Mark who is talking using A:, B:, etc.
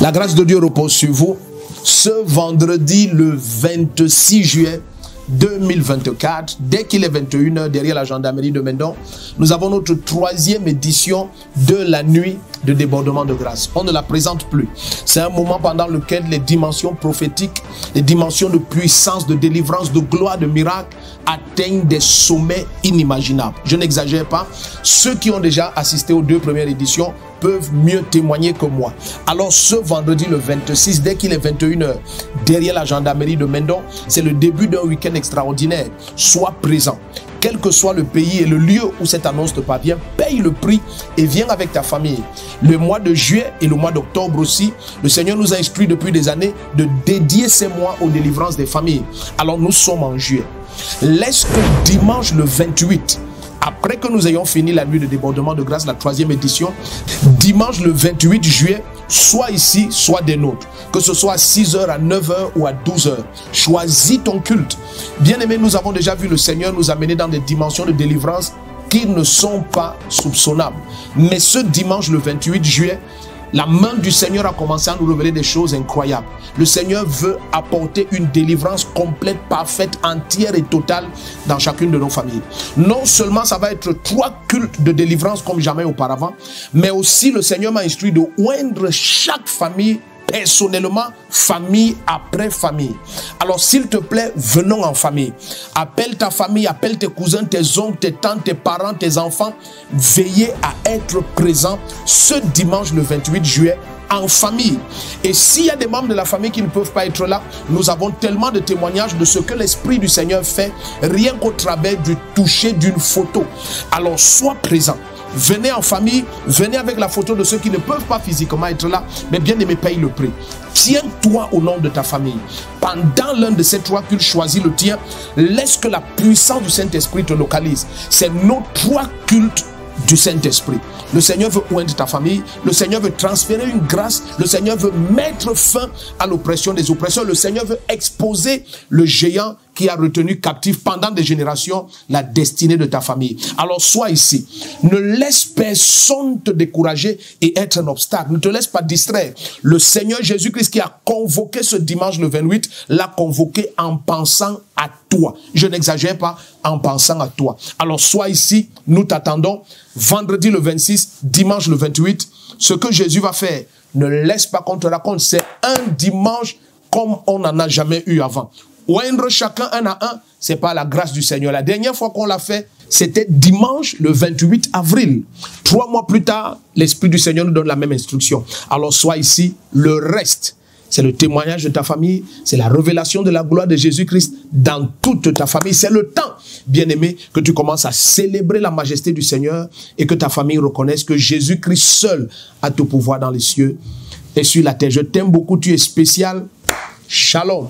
A: La grâce de Dieu repose sur vous. Ce vendredi, le 26 juillet 2024, dès qu'il est 21h, derrière la gendarmerie de Mendon, nous avons notre 3e édition de la nuit de débordement de grâce. On ne la présente plus. C'est un moment pendant lequel les dimensions prophétiques, les dimensions de puissance, de délivrance, de gloire, de miracle atteignent des sommets inimaginables. Je n'exagère pas. Ceux qui ont déjà assisté aux 2 premières éditions peuvent mieux témoigner que moi. Alors ce vendredi le 26, dès qu'il est 21h, derrière la gendarmerie de Mendon, c'est le début d'un week-end extraordinaire. Sois présent. Quel que soit le pays et le lieu où cette annonce te parvient, paye le prix et viens avec ta famille. Le mois de juillet et le mois d'octobre aussi, le Seigneur nous a instruit depuis des années de dédier ces mois aux délivrances des familles. Alors nous sommes en juillet. Laisse que dimanche le 28, après que nous ayons fini la nuit de débordement de grâce, la 3e édition, dimanche le 28 juillet, soit ici, soit des nôtres. Que ce soit à 6h, à 9h ou à 12h. Choisis ton culte. Bien-aimés, nous avons déjà vu le Seigneur nous amener dans des dimensions de délivrance qui ne sont pas soupçonnables. Mais ce dimanche le 28 juillet, la main du Seigneur a commencé à nous révéler des choses incroyables. Le Seigneur veut apporter une délivrance complète, parfaite, entière et totale dans chacune de nos familles. Non seulement ça va être 3 cultes de délivrance comme jamais auparavant, mais aussi le Seigneur m'a instruit de oindre chaque famille personnellement, famille après famille. Alors s'il te plaît, venons en famille. Appelle ta famille, appelle tes cousins, tes oncles, tes tantes, tes parents, tes enfants. Veillez à être présents ce dimanche le 28 juillet en famille. Et s'il y a des membres de la famille qui ne peuvent pas être là, nous avons tellement de témoignages de ce que l'Esprit du Seigneur fait rien qu'au travers du toucher d'une photo. Alors sois présent. Venez en famille, venez avec la photo de ceux qui ne peuvent pas physiquement être là, mais bien aimé, paye le prix. Tiens-toi au nom de ta famille. Pendant l'un de ces 3 cultes, choisis le tien. Laisse que la puissance du Saint-Esprit te localise. C'est nos 3 cultes du Saint-Esprit. Le Seigneur veut oindre ta famille. Le Seigneur veut transférer une grâce. Le Seigneur veut mettre fin à l'oppression des oppresseurs. Le Seigneur veut exposer le géant qui a retenu captif pendant des générations la destinée de ta famille. Alors sois ici. Ne laisse personne te décourager et être un obstacle. Ne te laisse pas distraire. Le Seigneur Jésus-Christ qui a convoqué ce dimanche le 28, l'a convoqué en pensant à toi. Je n'exagère pas, en pensant à toi. Alors sois ici, nous t'attendons. Vendredi le 26, dimanche le 28. Ce que Jésus va faire, ne laisse pas qu'on te raconte. C'est un dimanche comme on n'en a jamais eu avant. Oindre chacun un à un, c'est pas la grâce du Seigneur. La dernière fois qu'on l'a fait, c'était dimanche le 28 avril. 3 mois plus tard, l'Esprit du Seigneur nous donne la même instruction. Alors sois ici, le reste, c'est le témoignage de ta famille, c'est la révélation de la gloire de Jésus-Christ dans toute ta famille. C'est le temps, bien-aimé, que tu commences à célébrer la majesté du Seigneur et que ta famille reconnaisse que Jésus-Christ seul a tout pouvoir dans les cieux et sur la terre. Je t'aime beaucoup, tu es spécial. Shalom.